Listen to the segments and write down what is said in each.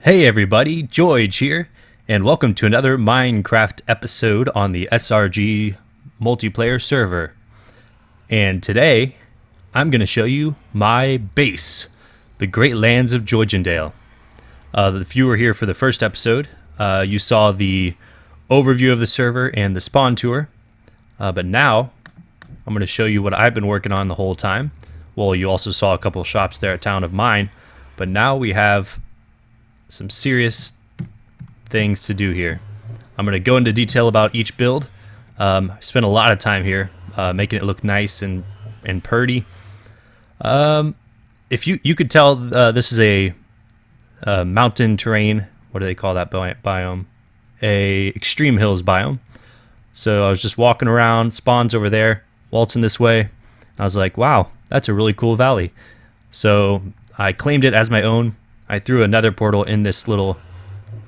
Hey everybody, Jioge here, and welcome to another Minecraft episode on the SRG multiplayer server. And today, I'm going to show you my base, the Great Lands of Jiogendale. If you were here for the first episode, you saw the overview of the server and the spawn tour. But now, I'm going to show you what I've been working on the whole time. Well, you also saw a couple shops there at Town of Mine, but now we have some serious things to do here. I'm going to go into detail about each build. I spent a lot of time here making it look nice and purty. If you could tell, this is a mountain terrain. What do they call that biome? A extreme hills biome. So I was just walking around, spawns over there, waltzing this way. I was like, wow, that's a really cool valley. So I claimed it as my own. I threw another portal in this little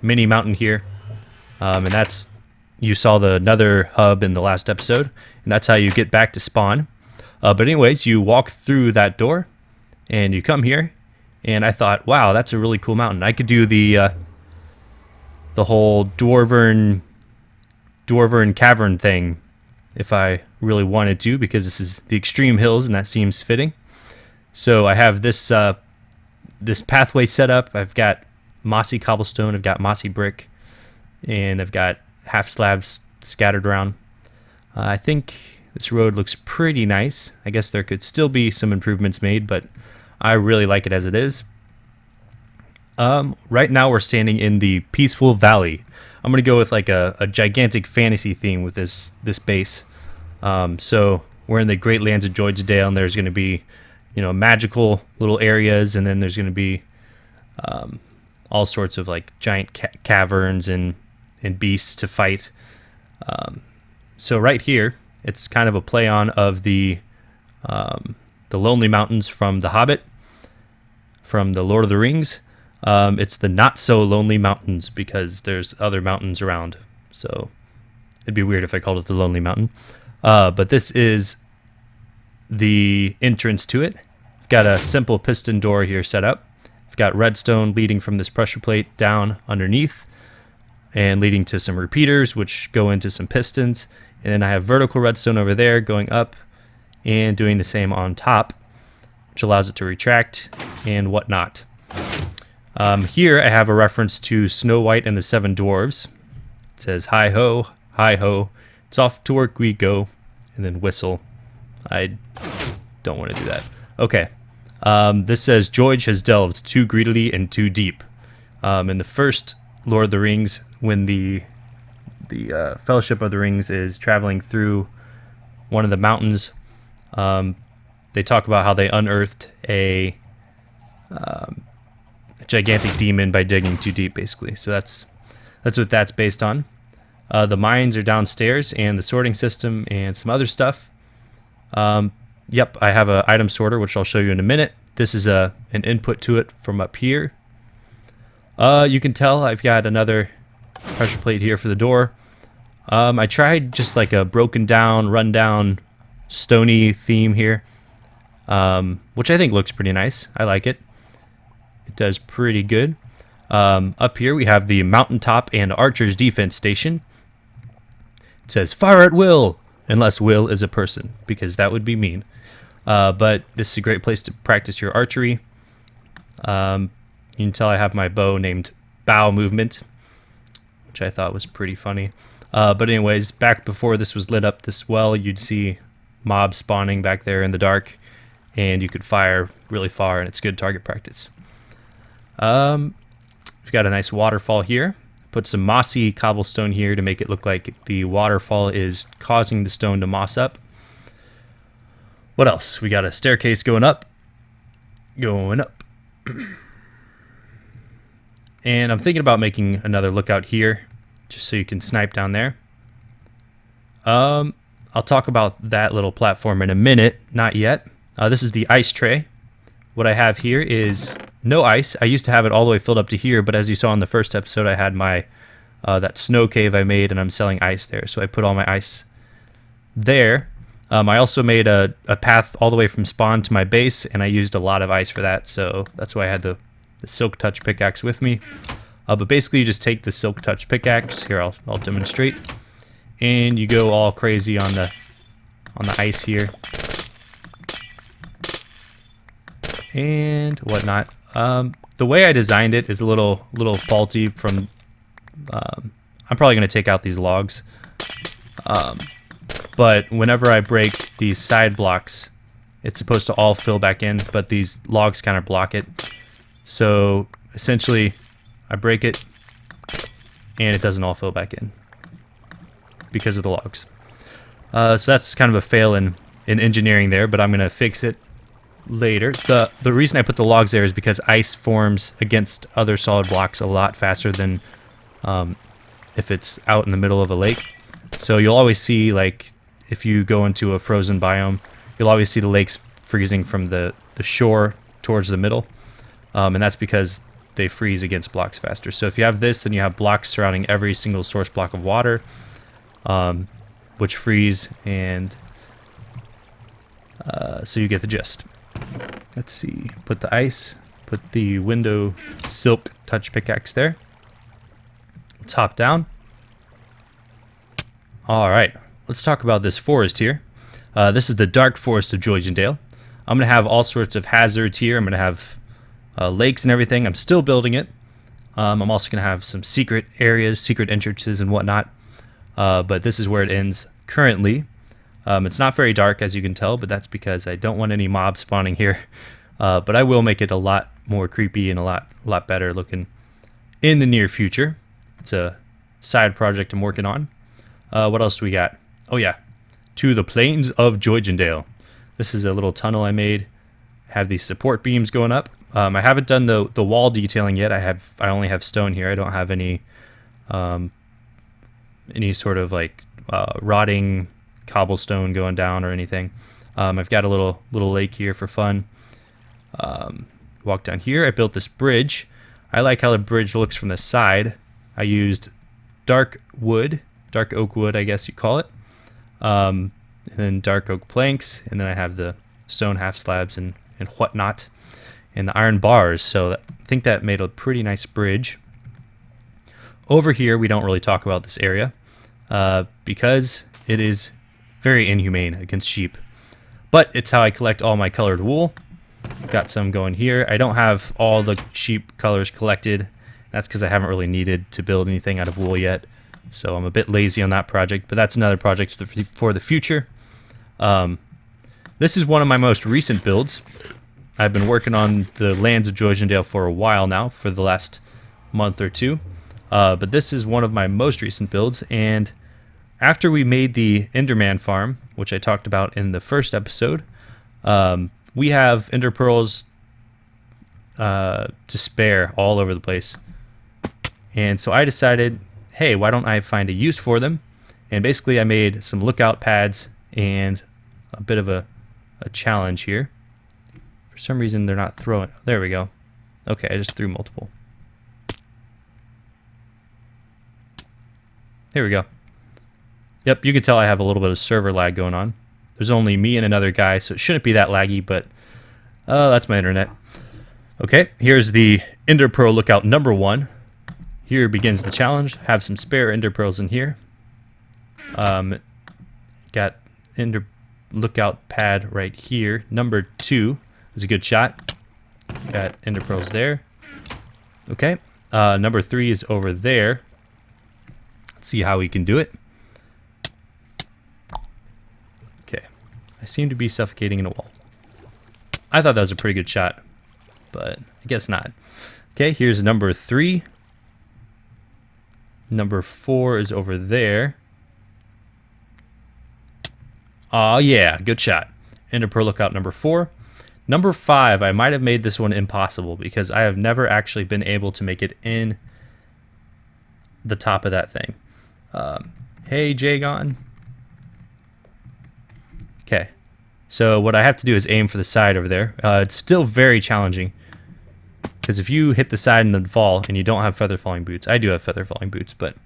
mini mountain here, and that's, you saw the nether hub in the last episode, and that's how you get back to spawn. But anyways, you walk through that door, and you come here, and I thought, wow, that's a really cool mountain. I could do the whole dwarven cavern thing if I really wanted to, because this is the extreme hills, and that seems fitting. So I have this this pathway set up. I've got mossy cobblestone, I've got mossy brick, and I've got half slabs scattered around. I think this road looks pretty nice. I guess there could still be some improvements made, but I really like it as it is. Right now we're standing in the peaceful valley. I'm gonna go with like a gigantic fantasy theme with this base. So we're in the Great Lands of Jiogendale, and there's gonna be, you know, magical little areas, and then there's going to be all sorts of like giant caverns and beasts to fight. So right here, it's kind of a play on of the Lonely Mountains from The Hobbit, from the Lord of the Rings. It's the not so lonely mountains because there's other mountains around. So it'd be weird if I called it the Lonely Mountain. But this is the entrance to it. Got a simple piston door here set up. I've got redstone leading from this pressure plate down underneath and leading to some repeaters which go into some pistons, and then I have vertical redstone over there going up and doing the same on top, which allows it to retract and whatnot. Here I have a reference to Snow White and the Seven Dwarves. It says, hi ho, it's off to work we go, and then whistle. I don't want to do that. Okay. This says, Jioge has delved too greedily and too deep. In the first Lord of the Rings, when the Fellowship of the Rings is traveling through one of the mountains, they talk about how they unearthed a gigantic demon by digging too deep, basically. So that's what that's based on. The mines are downstairs, and the sorting system and some other stuff. Yep, I have an item sorter, which I'll show you in a minute. This is an input to it from up here. You can tell I've got another pressure plate here for the door. I tried just like a broken down, run down, stony theme here, which I think looks pretty nice. I like it. It does pretty good. Up here we have the mountaintop and archer's defense station. It says, fire at will, unless will is a person, because that would be mean. But this is a great place to practice your archery. You can tell I have my bow named Bow Movement, which I thought was pretty funny. But anyways, back before this was lit up this well, you'd see mobs spawning back there in the dark, and you could fire really far, and it's good target practice. We've got a nice waterfall here. Put some mossy cobblestone here to make it look like the waterfall is causing the stone to moss up. What else? We got a staircase going up. And I'm thinking about making another lookout here, just so you can snipe down there. I'll talk about that little platform in a minute, not yet. This is the ice tray. What I have here is no ice. I used to have it all the way filled up to here, but as you saw in the first episode, I had my that snow cave I made, and I'm selling ice there. So I put all my ice there. I also made a path all the way from spawn to my base, and I used a lot of ice for that, so that's why I had the Silk Touch pickaxe with me. But basically, you just take the silk touch pickaxe. Here, I'll demonstrate, and you go all crazy on the ice here and whatnot. The way I designed it is a little faulty. From I'm probably going to take out these logs, but whenever I break these side blocks, it's supposed to all fill back in, but these logs kind of block it. So essentially, I break it, and it doesn't all fill back in because of the logs. So that's kind of a fail in engineering there, but I'm going to fix it later. The reason I put the logs there is because ice forms against other solid blocks a lot faster than if it's out in the middle of a lake. So you'll always see, like, if you go into a frozen biome, you'll always see the lakes freezing from the shore towards the middle. And that's because they freeze against blocks faster. So if you have this, then you have blocks surrounding every single source block of water, which freeze, and so you get the gist. Let's see, put the ice, put the window silk touch pickaxe there. Let's hop down. All right, let's talk about this forest here. This is the dark forest of Jiogendale. I'm going to have all sorts of hazards here. I'm going to have lakes and everything. I'm still building it. I'm also going to have some secret areas, secret entrances and whatnot. But this is where it ends currently. It's not very dark, as you can tell, but that's because I don't want any mobs spawning here. But I will make it a lot more creepy and a lot better looking in the near future. It's a side project I'm working on. What else do we got? Oh yeah, to the plains of Jiogendale. This is a little tunnel I made. Have these support beams going up. I haven't done the wall detailing yet. I only have stone here. I don't have any sort of like rotting cobblestone going down or anything. I've got a little lake here for fun. Walk down here. I built this bridge. I like how the bridge looks from the side. I used dark oak wood, I guess you call it, and then dark oak planks, and then I have the stone half slabs and whatnot, and the iron bars. So I think that made a pretty nice bridge. Over here, we don't really talk about this area because it is very inhumane against sheep, but it's how I collect all my colored wool. Got some going here. I don't have all the sheep colors collected. That's because I haven't really needed to build anything out of wool yet, so I'm a bit lazy on that project, but that's another project for the future. This is one of my most recent builds. I've been working on the Lands of Jiogendale for a while now, for the last month or two, but this is one of my most recent builds. And after we made the Enderman farm, which I talked about in the first episode, we have enderpearls to spare all over the place. And so I decided, hey, why don't I find a use for them? And basically I made some lookout pads and a bit of a challenge here. For some reason they're not throwing. There we go. Okay, I just threw multiple. Here we go. Yep, you can tell I have a little bit of server lag going on. There's only me and another guy, so it shouldn't be that laggy, but that's my internet. Okay, here's the enderpearl lookout number 1. Here begins the challenge. Have some spare enderpearls in here. Got ender lookout pad right here. Number 2 is a good shot. Got enderpearls there. Okay, number 3 is over there. Let's see how we can do it. Okay, I seem to be suffocating in a wall. I thought that was a pretty good shot, but I guess not. Okay, here's number 3. Number 4 is over there. Oh yeah, good shot. Enderpearl lookout number 4. Number 5, I might have made this one impossible because I have never actually been able to make it in the top of that thing. Hey, Jioge. Okay, so what I have to do is aim for the side over there. It's still very challenging because if you hit the side and then fall and you don't have feather falling boots, I do have feather falling boots, but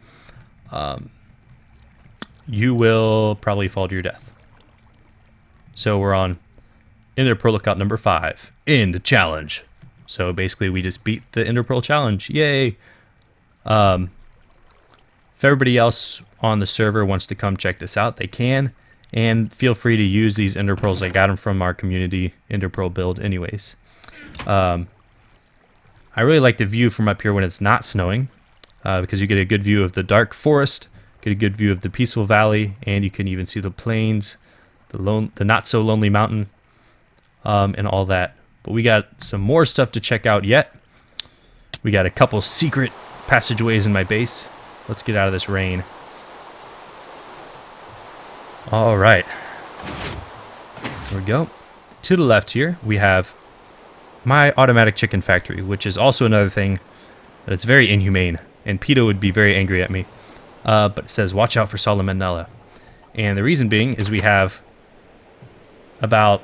you will probably fall to your death. So we're on enderpearl lookout number 5. End challenge. So basically we just beat the enderpearl challenge. Yay! If everybody else on the server wants to come check this out, they can. And feel free to use these enderpearls. I got them from our community enderpearl build anyways. I really like the view from up here when it's not snowing, because you get a good view of the dark forest, get a good view of the peaceful valley, and you can even see the plains, the not so lonely mountain, and all that. But we got some more stuff to check out yet. We got a couple secret passageways in my base. Let's get out of this rain. All right. There we go. To the left here, we have my automatic chicken factory, which is also another thing that it's very inhumane, and PETA would be very angry at me. But it says, watch out for salmonella. And the reason being is we have about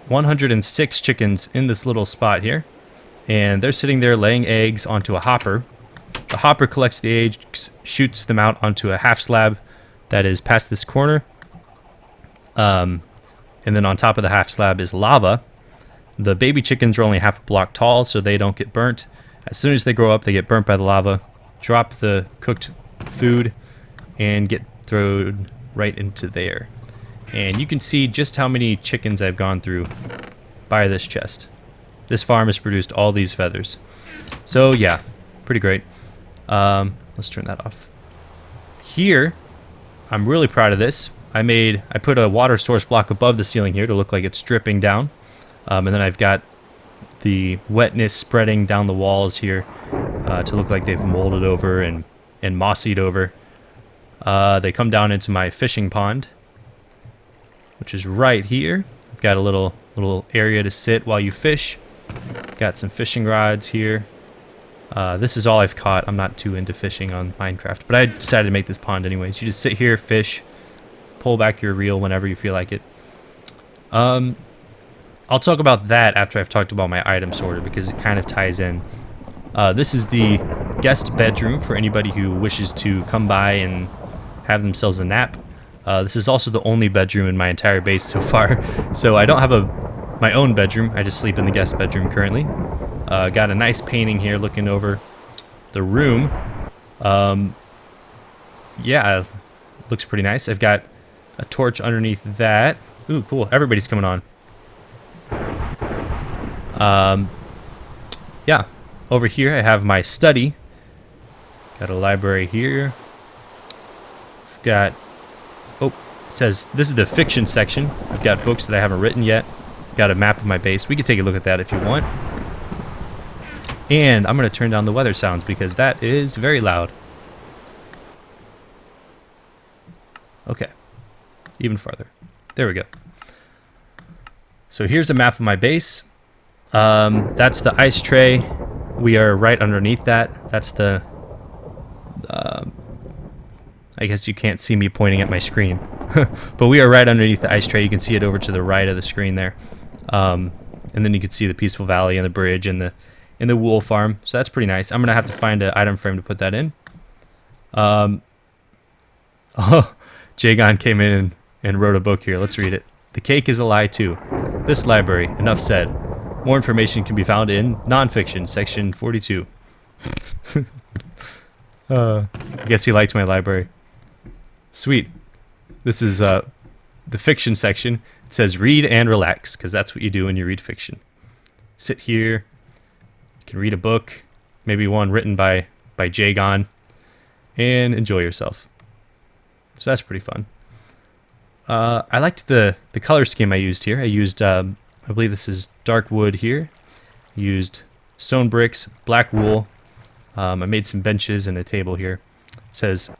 106 chickens in this little spot here, and they're sitting there laying eggs onto a hopper. The hopper collects the eggs, shoots them out onto a half slab that is past this corner. And then on top of the half slab is lava. The baby chickens are only half a block tall, so they don't get burnt. As soon as they grow up, they get burnt by the lava, drop the cooked food, and get thrown right into there. And you can see just how many chickens I've gone through by this chest. This farm has produced all these feathers. So yeah, pretty great. Let's turn that off. Here, I'm really proud of this. I put a water source block above the ceiling here to look like it's dripping down. And then I've got the wetness spreading down the walls here to look like they've molded over and mossied over. They come down into my fishing pond, which is right here. I've got a little area to sit while you fish. Got some fishing rods here. This is all I've caught. I'm not too into fishing on Minecraft, but I decided to make this pond anyways. You just sit here, fish, pull back your reel whenever you feel like it. I'll talk about that after I've talked about my item sorter, because it kind of ties in. This is the guest bedroom for anybody who wishes to come by and have themselves a nap. This is also the only bedroom in my entire base so far, so I don't have my own bedroom. I just sleep in the guest bedroom currently. Got a nice painting here looking over the room. Yeah, looks pretty nice. I've got a torch underneath that. Ooh, cool. Everybody's coming on. Yeah, over here I have my study. Got a library here. Got, it says this is the fiction section. I've got books that I haven't written yet. Got a map of my base. We could take a look at that if you want. And I'm going to turn down the weather sounds because that is very loud. Okay, even farther. There we go. So here's a map of my base. That's the ice tray. We are right underneath that. That's the... I guess you can't see me pointing at my screen. But we are right underneath the ice tray. You can see it over to the right of the screen there. And then you can see the peaceful valley and the bridge and the wool farm. So that's pretty nice. I'm going to have to find an item frame to put that in. Oh, Jioge came in and wrote a book here. Let's read it. The cake is a lie too. This library, enough said. More information can be found in nonfiction, section 42. I guess he liked my library. Sweet. This is the fiction section. It says read and relax, because that's what you do when you read fiction. Sit here. You can read a book, maybe one written by Jioge, and enjoy yourself. So that's pretty fun. I liked the color scheme I used here. I used, I believe this is dark wood here. Used stone bricks, black wool. I made some benches and a table here. It says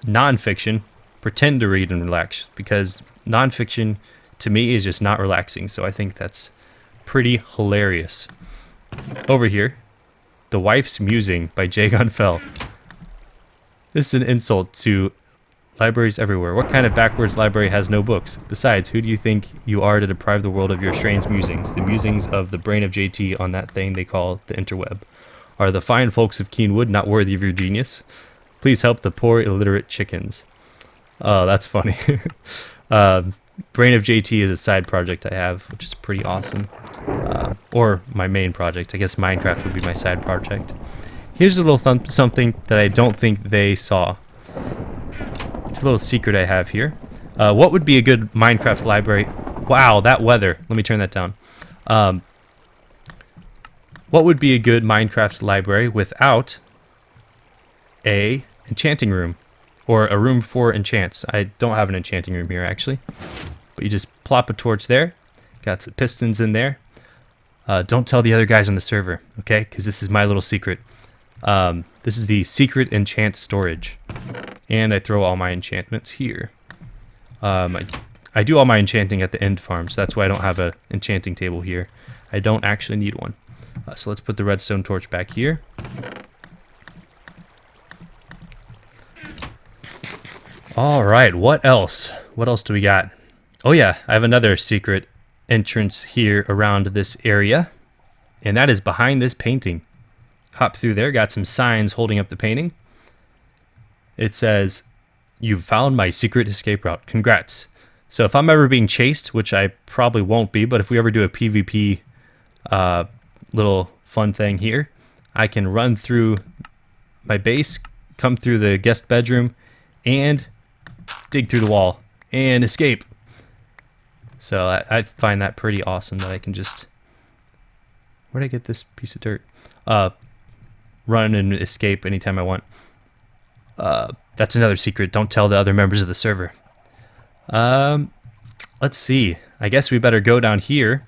nonfiction, pretend to read and relax, because nonfiction to me is just not relaxing. So I think that's pretty hilarious. Over here, The Wife's Musing by Jioge Fell. This is an insult to libraries everywhere. What kind of backwards library has no books? Besides, who do you think you are to deprive the world of your strange musings? The musings of the brain of JT on that thing they call the interweb. Are the fine folks of Keenwood not worthy of your genius? Please help the poor illiterate chickens. Oh, that's funny. Brain of JT is a side project I have, which is pretty awesome. Or my main project. I guess Minecraft would be my side project. here's a little something that I don't think they saw. It's a little secret I have here. What would be a good Minecraft library? Wow, that weather. Let me turn that down. What would be a good Minecraft library without a enchanting room? Or a room for enchants. I don't have an enchanting room here, actually. But you just plop a torch there. Got some pistons in there. Don't tell the other guys on the server, okay? Because this is my little secret. This is the secret enchant storage. And I throw all my enchantments here. I do all my enchanting at the end farm, so that's why I don't have an enchanting table here. I don't actually need one. So let's put the redstone torch back here. All right, what else? What else do we got? Oh yeah, I have another secret entrance here around this area, and that is behind this painting. Hop through there, got some signs holding up the painting. It says, "You've found my secret escape route. Congrats." So if I'm ever being chased, which I probably won't be, but if we ever do a PvP little fun thing here, I can run through my base, come through the guest bedroom, and dig through the wall and escape. So I find that pretty awesome that I can just... Where'd I get this piece of dirt? Run and escape anytime I want. That's another secret. Don't tell the other members of the server. Let's see. I guess we better go down here.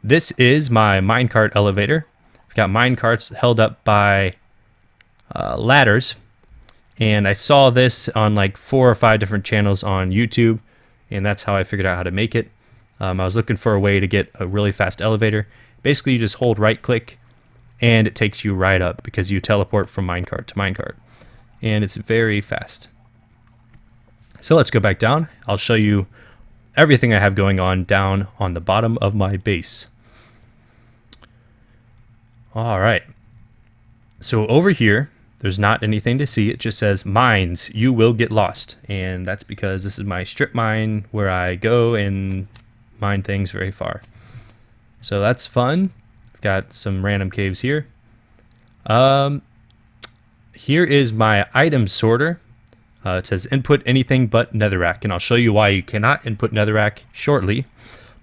This is my minecart elevator. I've got minecarts held up by ladders. And I saw this on like 4 or 5 different channels on YouTube, and that's how I figured out how to make it. I was looking for a way to get a really fast elevator. Basically, you just hold right click, and it takes you right up because you teleport from minecart to minecart. And it's very fast. So let's go back down. I'll show you everything I have going on down on the bottom of my base. All right. So over here, there's not anything to see. It just says mines, you will get lost. And that's because this is my strip mine where I go and mine things very far. So that's fun. I've got some random caves here. Here is my item sorter. It says input anything but netherrack. And I'll show you why you cannot input netherrack shortly.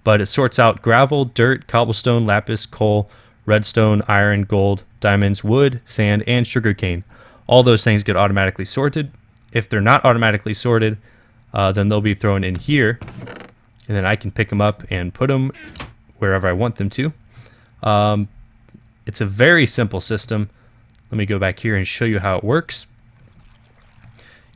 But it sorts out gravel, dirt, cobblestone, lapis, coal, redstone, iron, gold, diamonds, wood, sand, and sugarcane. All those things get automatically sorted. If they're not automatically sorted, then they'll be thrown in here, and then I can pick them up and put them wherever I want them to. It's a very simple system. Let me go back here and show you how it works.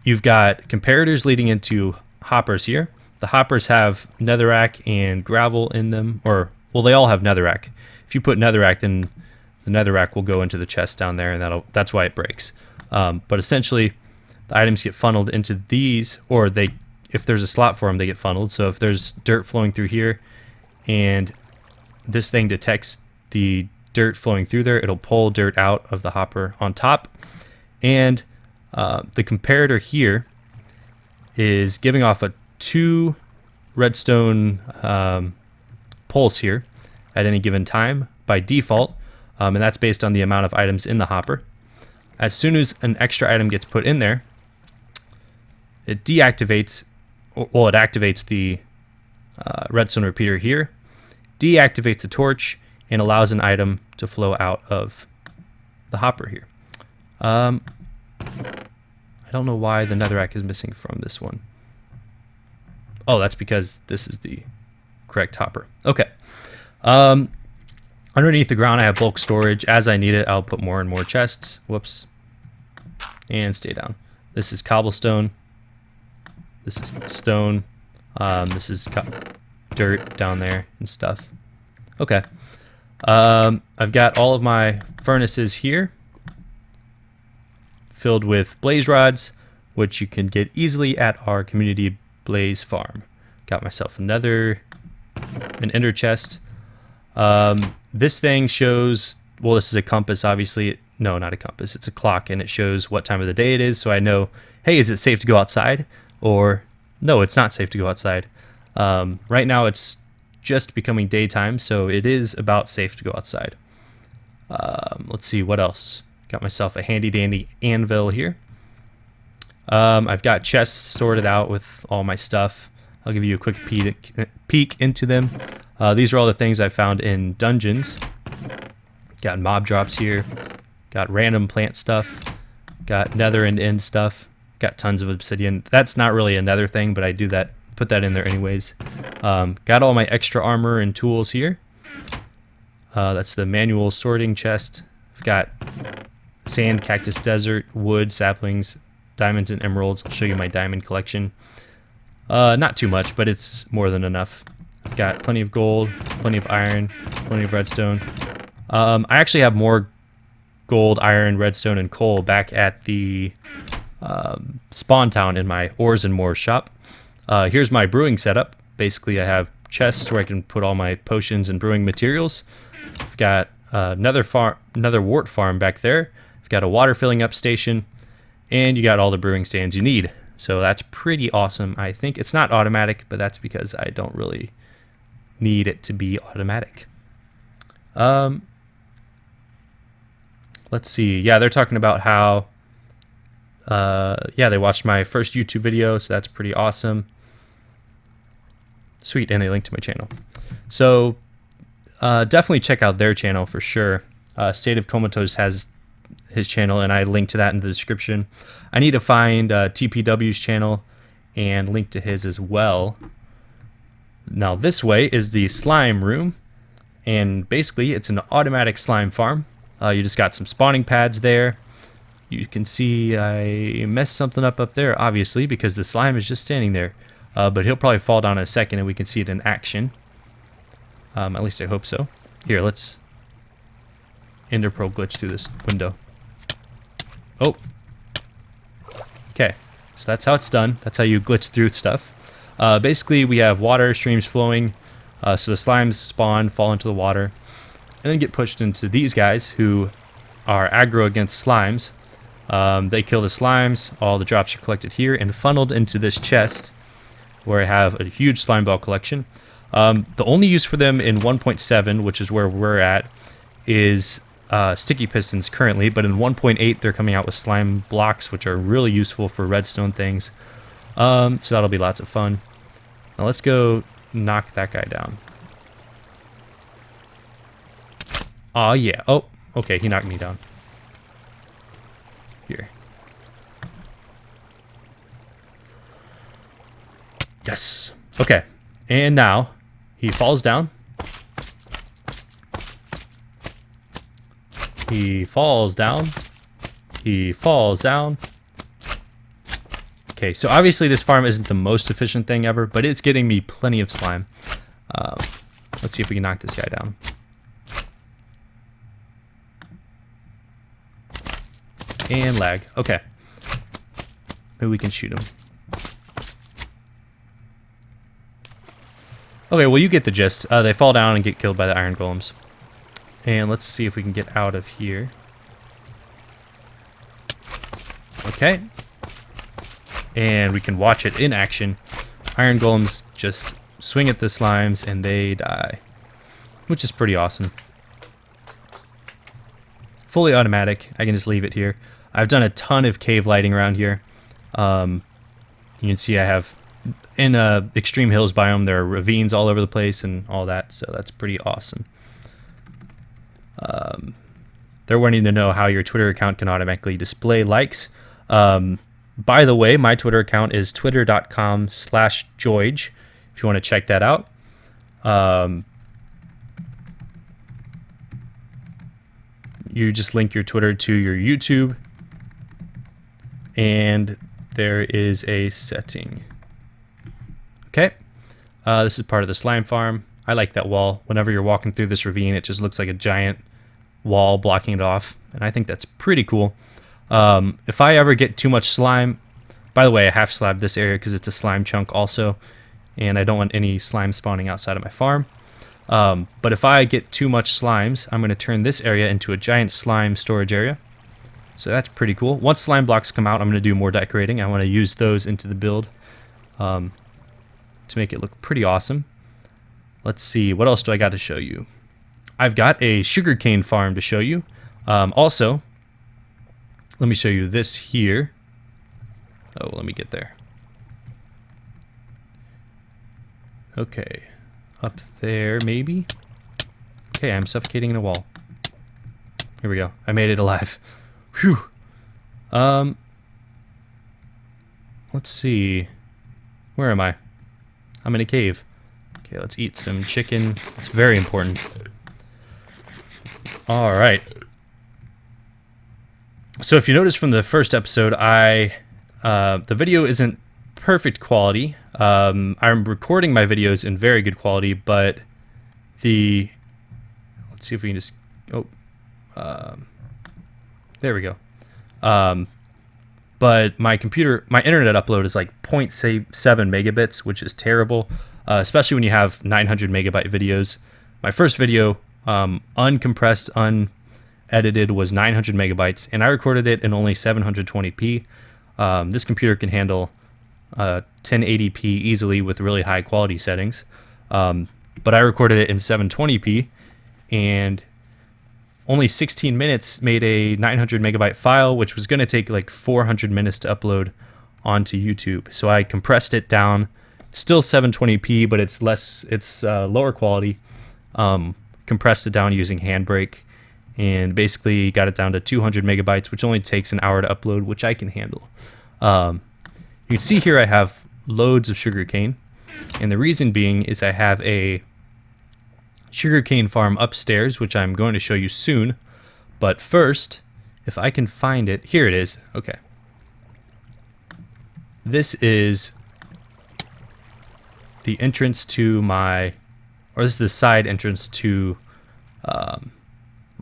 You've got comparators leading into hoppers here. The hoppers have netherrack and gravel in them, or, well, they all have netherrack. If you put netherrack, then the netherrack will go into the chest down there, and that's why it breaks. But essentially, the items get funneled into these, or if there's a slot for them, they get funneled. So if there's dirt flowing through here, and this thing detects the dirt flowing through there, it'll pull dirt out of the hopper on top. And the comparator here is giving off a 2 redstone pulse here at any given time by default, and that's based on the amount of items in the hopper. As soon as an extra item gets put in there, it deactivates, well, it activates the redstone repeater here, deactivates the torch, and allows an item to flow out of the hopper here. I don't know why the netherrack is missing from this one. Oh, that's because this is the correct hopper. Okay. Underneath the ground, I have bulk storage. As I need it, I'll put more and more chests. Whoops. And stay down. This is cobblestone. This is stone. This is dirt down there and stuff. Okay. I've got all of my furnaces here filled with blaze rods, which you can get easily at our community blaze farm. Got myself an ender chest. This thing shows, well, this is a compass, obviously. No, not a compass. It's a clock, and it shows what time of the day it is, so I know, hey, is it safe to go outside? Or, no, it's not safe to go outside. Right now, it's just becoming daytime, so it is about safe to go outside. Let's see, what else? Got myself a handy dandy anvil here. I've got chests sorted out with all my stuff. I'll give you a quick peek into them. These are all the things I found in dungeons. Got mob drops here. Got random plant stuff. Got nether and end stuff. Got tons of obsidian. That's not really a nether thing, but I do that. Put that in there anyways. Got all my extra armor and tools here. That's the manual sorting chest. I've got sand, cactus, desert, wood, saplings, diamonds, and emeralds. I'll show you my diamond collection. Not too much, but it's more than enough. I've got plenty of gold, plenty of iron, plenty of redstone. I actually have more gold, iron, redstone, and coal back at the spawn town in my ores and more shop. Here's my brewing setup. Basically, I have chests where I can put all my potions and brewing materials. I've got another wart farm back there. I've got a water filling up station, and you got all the brewing stands you need. So that's pretty awesome. I think it's not automatic, but that's because I don't really need it to be automatic. Let's see. Yeah, they're talking about how they watched my first YouTube video, so that's pretty awesome. Sweet, and a link to my channel. So definitely check out their channel for sure. State of Comatose has his channel, and I link to that in the description. I need to find TPW's channel and link to his as well. Now this way is the slime room, and basically it's an automatic slime farm. You just got some spawning pads there. You can see I messed something up there, obviously, because the slime is just standing there. But he'll probably fall down in a second and we can see it in action. At least I hope so. Here, let's enderpearl glitch through this window. Oh. Okay, so that's how it's done. That's how you glitch through stuff. Basically, we have water streams flowing. So the slimes spawn, fall into the water, and then get pushed into these guys who are aggro against slimes. They kill the slimes. All the drops are collected here and funneled into this chest, where I have a huge slime ball collection. The only use for them in 1.7, which is where we're at, is sticky pistons currently, but in 1.8 they're coming out with slime blocks, which are really useful for redstone things. So that'll be lots of fun. Now let's go knock that guy down. Aw, yeah. Oh, okay, he knocked me down. Here. Yes. Okay. And now he falls down. He falls down. He falls down. Okay, so obviously this farm isn't the most efficient thing ever, but it's getting me plenty of slime. Let's see if we can knock this guy down. And lag. Okay. Maybe we can shoot him. Okay, well, you get the gist. They fall down and get killed by the iron golems. And let's see if we can get out of here. Okay. And we can watch it in action. Iron golems just swing at the slimes and they die, which is pretty awesome. Fully automatic. I can just leave it here. I've done a ton of cave lighting around here. You can see I have, in extreme hills biome, there are ravines all over the place and all that, so that's pretty awesome. They're wanting to know how your Twitter account can automatically display likes. By the way, my Twitter account is twitter.com/Jioge, if you want to check that out. You just link your Twitter to your YouTube, and there is a setting. Okay, this is part of the slime farm. I like that wall. Whenever you're walking through this ravine, it just looks like a giant wall blocking it off, and I think that's pretty cool. If I ever get too much slime, by the way, I half slabbed this area because it's a slime chunk also, and I don't want any slime spawning outside of my farm. But if I get too much slimes, I'm going to turn this area into a giant slime storage area. So that's pretty cool. Once slime blocks come out, I'm going to do more decorating. I want to use those into the build to make it look pretty awesome. Let's see, what else do I got to show you? I've got a sugarcane farm to show you. Also, let me show you this here. Oh, let me get there. Okay, up there maybe. Okay, I'm suffocating in a wall. Here we go. I made it alive. Whew. Let's see. Where am I? I'm in a cave. Okay, let's eat some chicken. It's very important. All right. So if you notice from the first episode, the video isn't perfect quality. I'm recording my videos in very good quality, but let's see if we can just, there we go. But my internet upload is like 0.7 megabits, which is terrible, especially when you have 900 megabyte videos. My first video, uncompressed, unedited, was 900 megabytes, and I recorded it in only 720p. This computer can handle 1080p easily with really high quality settings, but I recorded it in 720p, and only 16 minutes made a 900 megabyte file, which was going to take like 400 minutes to upload onto YouTube. So I compressed it down, still 720p, but it's lower quality. Compressed it down using Handbrake, and basically got it down to 200 megabytes, which only takes an hour to upload, which I can handle. You can see here I have loads of sugarcane, and the reason being is I have a sugarcane farm upstairs, which I'm going to show you soon. But first, if I can find it, here it is. Okay. This is the entrance to this is the side entrance to my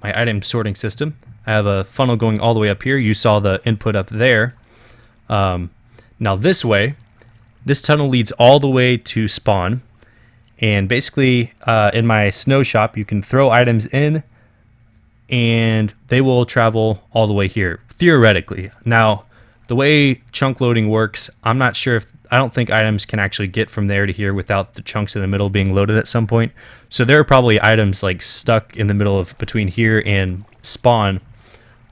item sorting system. I have a funnel going all the way up here. You saw the input up there. Now this way, this tunnel leads all the way to spawn. And basically, in my snow shop, you can throw items in, and they will travel all the way here, theoretically. Now, the way chunk loading works, I'm not sure I don't think items can actually get from there to here without the chunks in the middle being loaded at some point. So there are probably items like stuck in the middle of between here and spawn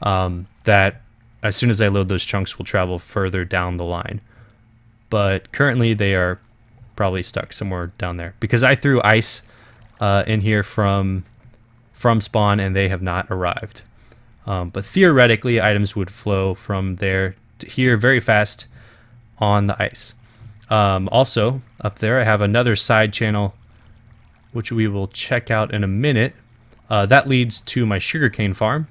that as soon as I load those chunks will travel further down the line. But currently they are probably stuck somewhere down there because I threw ice in here from spawn and they have not arrived. But theoretically, items would flow from there to here very fast on the ice. Also, up there I have another side channel which we will check out in a minute. That leads to my sugarcane farm,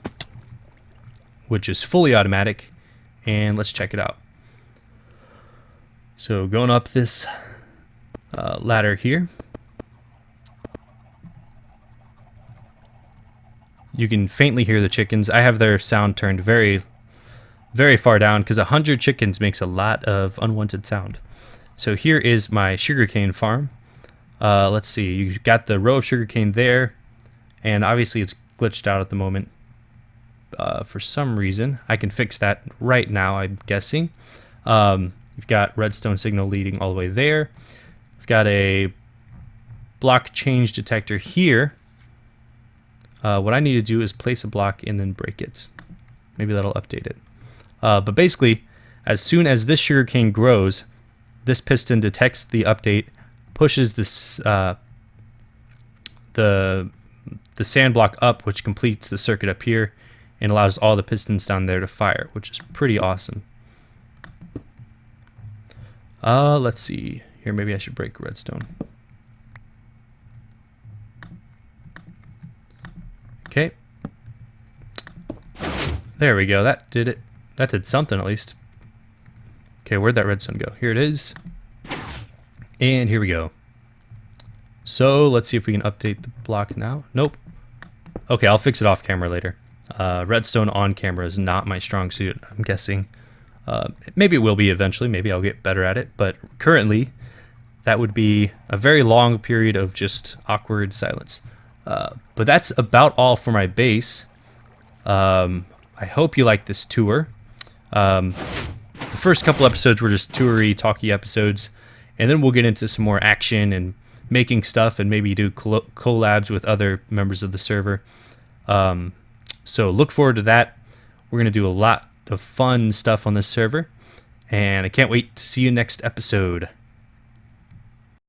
which is fully automatic, and let's check it out. So going up this ladder here, you can faintly hear the chickens. I have their sound turned very, very far down because 100 chickens makes a lot of unwanted sound. So here is my sugarcane farm. Let's see, you've got the row of sugarcane there, and obviously it's glitched out at the moment for some reason. I can fix that right now, I'm guessing. You've got redstone signal leading all the way there. We've got a block change detector here. What I need to do is place a block and then break it. Maybe that'll update it. But basically, as soon as this sugarcane grows, this piston detects the update, pushes this the sand block up, which completes the circuit up here, and allows all the pistons down there to fire, which is pretty awesome. Let's see. Here, maybe I should break redstone. Okay. There we go. That did it. That did something at least. Okay, where'd that redstone go? Here it is. And here we go. So let's see if we can update the block now. Nope. Okay, I'll fix it off camera later. Redstone on camera is not my strong suit, I'm guessing. Maybe it will be eventually. Maybe I'll get better at it. But currently, that would be a very long period of just awkward silence. But that's about all for my base. I hope you like this tour. The first couple episodes were just toury, talky episodes, and then we'll get into some more action and making stuff and maybe do collabs with other members of the server. So look forward to that. We're going to do a lot of fun stuff on this server, and I can't wait to see you next episode.